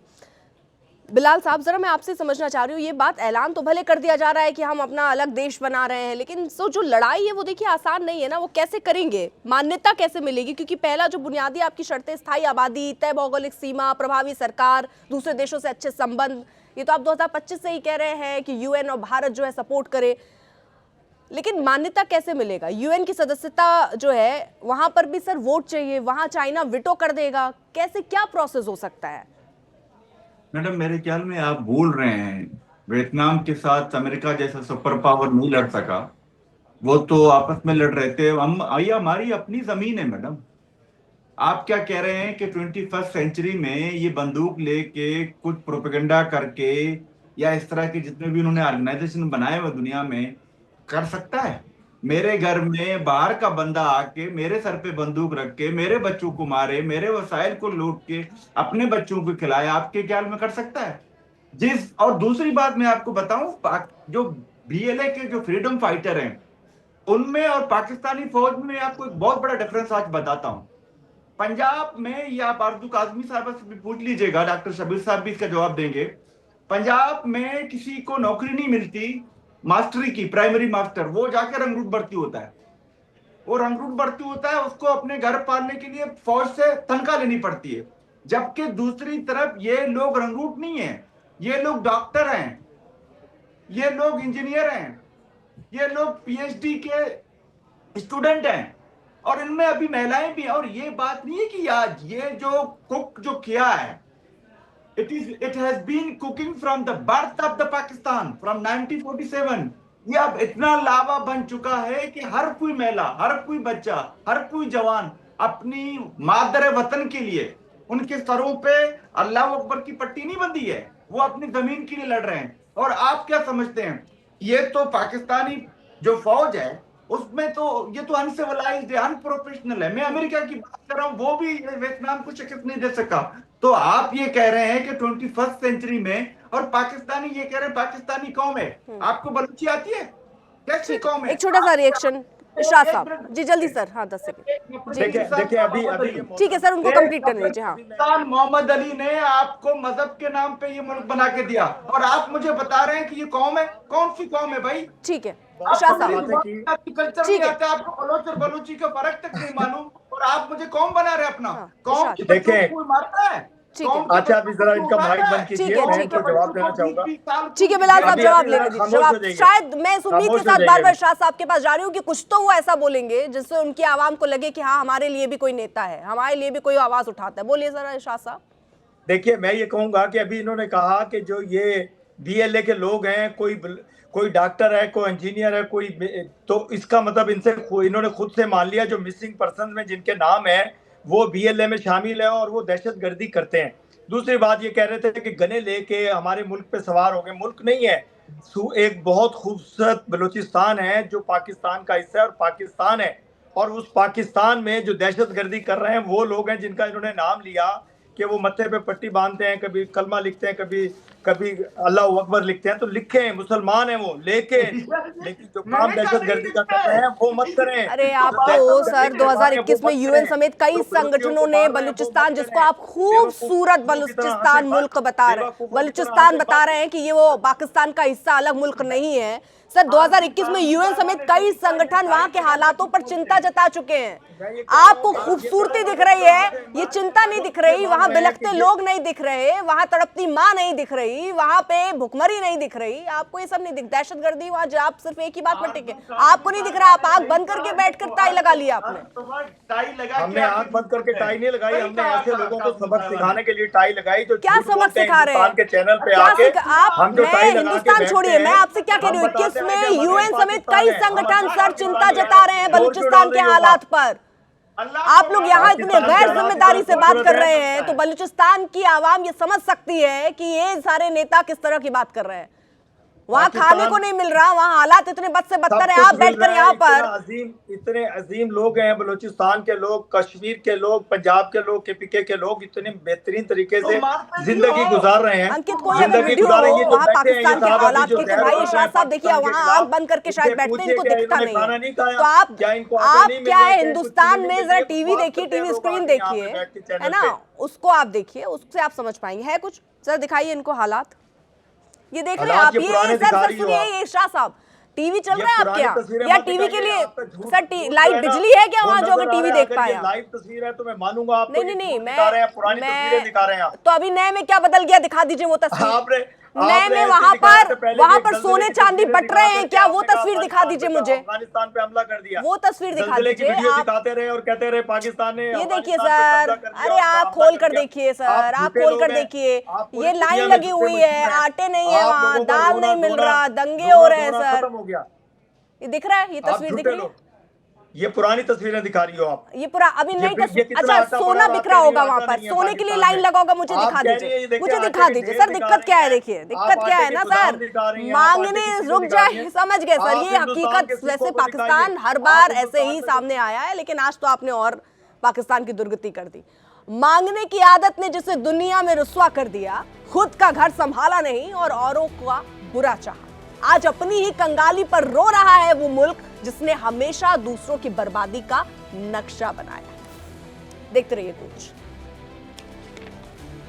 बिलाल साहब, जरा मैं आपसे समझना चाह रही हूँ, ये बात ऐलान तो भले कर दिया जा रहा है कि हम अपना अलग देश बना रहे हैं, लेकिन जो लड़ाई है वो देखिए आसान नहीं है ना। वो कैसे करेंगे, मान्यता कैसे मिलेगी? क्योंकि पहला जो बुनियादी आपकी शर्तें, स्थायी आबादी, तय भौगोलिक सीमा, प्रभावी सरकार, दूसरे देशों से अच्छे संबंध, ये तो आप 2025 से ही कह रहे हैं कि यूएन और भारत जो है सपोर्ट करे, लेकिन मान्यता कैसे मिलेगा? यूएन की सदस्यता जो है वहां पर भी सर वोट चाहिए, वहां चाइना विटो कर देगा, कैसे क्या प्रोसेस हो सकता है? मैडम, मेरे ख्याल में आप भूल रहे हैं, वियतनाम के साथ अमेरिका जैसा सुपर पावर नहीं लड़ सका। वो तो आपस में लड़ रहे थे। ये हमारी अपनी जमीन है मैडम। आप क्या कह रहे हैं कि 21st सेंचुरी में ये बंदूक लेके कुछ प्रोपेगेंडा करके या इस तरह के जितने भी उन्होंने ऑर्गेनाइजेशन बनाए हुए दुनिया में कर सकता है? मेरे घर में बाहर का बंदा आके मेरे सर पे बंदूक रख के मेरे बच्चों को मारे, मेरे वसाइल को लूट के अपने बच्चों को खिलाए, आपके ख्याल में कर सकता है? और दूसरी बात मैं आपको बताऊं, जो बीएलए के जो फ्रीडम फाइटर हैं उनमें और पाकिस्तानी फौज में आपको एक बहुत बड़ा डिफरेंस आज बताता हूं। पंजाब में, या आप आरजू काजमी साहब से भी पूछ लीजिएगा, डॉक्टर शबीर साहब भी इसका जवाब देंगे, पंजाब में किसी को नौकरी नहीं मिलती मास्टरी की, प्राइमरी मास्टर, वो जाकर रंगरूट भर्ती होता है। वो रंगरूट भर्ती होता है, उसको अपने घर पालने के लिए फौज से तनख्वाह लेनी पड़ती है। जबकि दूसरी तरफ ये लोग रंगरूट नहीं है, ये लोग डॉक्टर हैं, ये लोग इंजीनियर हैं, ये लोग पीएचडी के स्टूडेंट हैं और इनमें अभी महिलाएं भी हैं। और ये बात नहीं है कि आज ये जो कुक जो किया है, it has been cooking from the birth of the Pakistan from 1947। ये अब इतना लावा बन चुका है कि हर कोई महिला, हर कोई बच्चा, हर कोई जवान अपनी मादर वतन के लिए, उनके सरों पे अल्लाह अकबर की पट्टी नहीं बंधी है, वो अपनी जमीन के लिए लड़ रहे हैं। और आप क्या समझते हैं, ये तो पाकिस्तानी जो फौज है उसमें तो ये तो अनसिविलाइज्ड है, अनप्रोफेशनल है। मैं अमेरिका की बात कर रहा हूं, वो भी वियतनाम को शिकस्त नहीं दे सका। तो आप ये कह रहे हैं कि 21st सेंचुरी में, और पाकिस्तानी ये कह रहे हैं पाकिस्तानी कौम है। आपको बलूची आती है? कैसी कौम है? एक छोटा सा रिएक्शन शाह साहब जी, जल्दी सर। हाँ 10 सेकंड। देखिए अभी ठीक है सर, उनको कंप्लीट करने दीजिए। हाँ, सुल्तान मोहम्मद अली ने आपको मजहब के नाम पे ये मुल्क बना के दिया, और आप मुझे बता रहे हैं कि ये कौम है? कौन सी कौम है भाई? ठीक है शाह साहब। कल्चर ठीक नहीं है। आता, आपको बलोच और बलूची का फर्क तक नहीं मालूम, और आप मुझे कौम बना रहे हैं अपना। हाँ, कौम अच्छा। की बच्चों देखें, को कोई मारता है? ठीक है। अच्छा अभी जरा इनका माइक बंद कीजिए, ठीक है, मैं ठीक इनको है। जवाब देना चाहूंगा। ठीक है बिलाल साहब, अभी जवाब अभी लेने जरा दीजिए। खामोश जवाब हो जाइए। शायद मैं इस उम्मीद खामोश के हो साथ जाइए बार बार अभी। शाह साहब के पास जा रही हूँ कि कुछ तो वो ऐसा बोलेंगे जिससे उनकी आवाम को लगे कि हाँ हमारे लिए भी कोई नेता है, हमारे लिए भी कोई आवाज उठाता है। बोलिए जरा शाह साहब। देखिए मैं ये कहूंगा कि अभी इन्होंने कहा कि जो ये बीएलए के लोग हैं, कोई डॉक्टर है, कोई इंजीनियर है, कोई, तो इसका मतलब इन्होंने खुद से मान लिया जो मिसिंग पर्सन में जिनके नाम है वो बीएलए में शामिल है और वो दहशतगर्दी करते हैं। दूसरी बात ये कह रहे थे कि गने लेके हमारे मुल्क पे सवार हो गए। मुल्क नहीं है, एक बहुत खूबसूरत बलूचिस्तान है जो पाकिस्तान का हिस्सा है, और पाकिस्तान है, और उस पाकिस्तान में जो दहशतगर्दी कर रहे हैं वो लोग हैं जिनका इन्होंने नाम लिया कि वो मत्थे पे पट्टी बांधते हैं, कभी कलमा लिखते हैं, कभी अल्लाह अकबर लिखते हैं। तो लिखे हैं, मुसलमान हैं वो, लेकिन जो काम दहशतगर्दी का कर रहे हैं वो मत करें। अरे आप तो सर 2021 में यूएन समेत कई संगठनों ने बलूचिस्तान, जिसको आप खूबसूरत बलूचिस्तान मुल्क बता रहे हैं, बलूचिस्तान बता रहे हैं कि ये वो पाकिस्तान का हिस्सा, अलग मुल्क नहीं है। सर 2021 में यूएन समेत कई संगठन वहां के हालातों पर चिंता जता चुके हैं। आपको खूबसूरती दिख रही है, ये चिंता नहीं दिख रही। वहां बिलखते लोग नहीं दिख रहे, वहां तड़पती माँ नहीं दिख रही, वहां पे भुखमरी नहीं दिख रही। आपको ये सब नहीं दिख, दहशतगर्दी वहां जो आप सिर्फ एक ही बात पर टिके, आपको नहीं दिख रहा। आप आंख बंद करके बैठकर टाई लगा लिया आपने। हमने आंख बंद करके टाई नहीं लगाई, हमने ऐसे लोगों को सबक सिखाने के लिए टाई लगाई जो क्या सबक सिखा रहे हैं के चैनल पे आके हम जो टाई लगा के हिंदुस्तान छोड़िए, मैं आपसे क्या कह रही हूँ, 21 में यूएन समेत कई संगठन सर चिंता जता रहे हैं बलूचिस्तान के हालात पर। आप लोग यहाँ इतने गैर जिम्मेदारी से बात कर रहे हैं, तो बलूचिस्तान की आवाम ये समझ सकती है कि ये सारे नेता किस तरह की बात कर रहे हैं। वहाँ खाने को नहीं मिल रहा, वहाँ हालात इतने बद से बदतर है। आप बैठकर यहाँ पर इतने अजीम लोग हैं, बलूचिस्तान के लोग, कश्मीर के लोग, पंजाब के लोग, केपीके के लोग इतने बेहतरीन तरीके से जिंदगी गुजार रहे हैं। अंकित कोई अगर वीडियो हो वहाँ पाकिस्तान के हालात की, तो भाई शाह साहब देखिए वहाँ आंख बंद करके शायद बैठते हैं, इनको दिखता नहीं। तो आप क्या है, हिंदुस्तान में जरा टीवी देखिए, टीवी स्क्रीन देखिए, है ना, उसको आप देखिए, उससे आप समझ पाएंगे। है कुछ सर दिखाइए इनको हालात, ये देख रहे हैं आप। ये सर सुनिए, ये शाह साहब टीवी चल रहा है आपके यहाँ, या टीवी के लिए सर लाइट बिजली है क्या वहाँ जो अगर टीवी देख पाए? लाइव तस्वीर है तो मैं मानूंगा आप। नहीं पुरानी तस्वीरें दिखा रहे हैं आप। तो अभी नए में क्या बदल गया, दिखा दीजिए वो तस्वीर। नए में वहाँ पर सोने चांदी बट रहे हैं क्या, वो तस्वीर दिखा दीजिए मुझे। अफगानिस्तान पे हमला कर दिया, वो तस्वीर दिखा दीजिए। आप दिखाते रहे और कहते रहे पाकिस्तान ने। ये देखिए सर, अरे आप खोल कर देखिए सर, आप खोल कर देखिए, ये लाइन लगी हुई है, आटे नहीं है वहाँ, दाल नहीं मिल रहा, दंगे हो रहे हैं सर। ये दिख रहा है, ये तस्वीर दिख रही है। ये पुरानी तस्वीरें दिखा रही हो आप। ये पूरा अभी नई तस्वीर। अच्छा सोना बिक रहा होगा वहां पर, सोने के लिए लाइन लगा होगा, मुझे दिखा दीजिए, मुझे दिखा दीजिए सर। दिक्कत क्या है, देखिए दिक्कत क्या है ना सर, मांगने रुक जाए, समझ गए सर। ये हकीकत वैसे पाकिस्तान हर बार ऐसे ही सामने आया है, लेकिन आज तो आपने और पाकिस्तान की दुर्गति कर दी। मांगने की आदत ने जिसे दुनिया में रुस्वा कर दिया, खुद का घर संभाला नहीं और औरों का बुरा चाहा। आज अपनी ही कंगाली पर रो रहा है वो मुल्क जिसने हमेशा दूसरों की बर्बादी का नक्शा बनाया। देखते रहिए कुछ।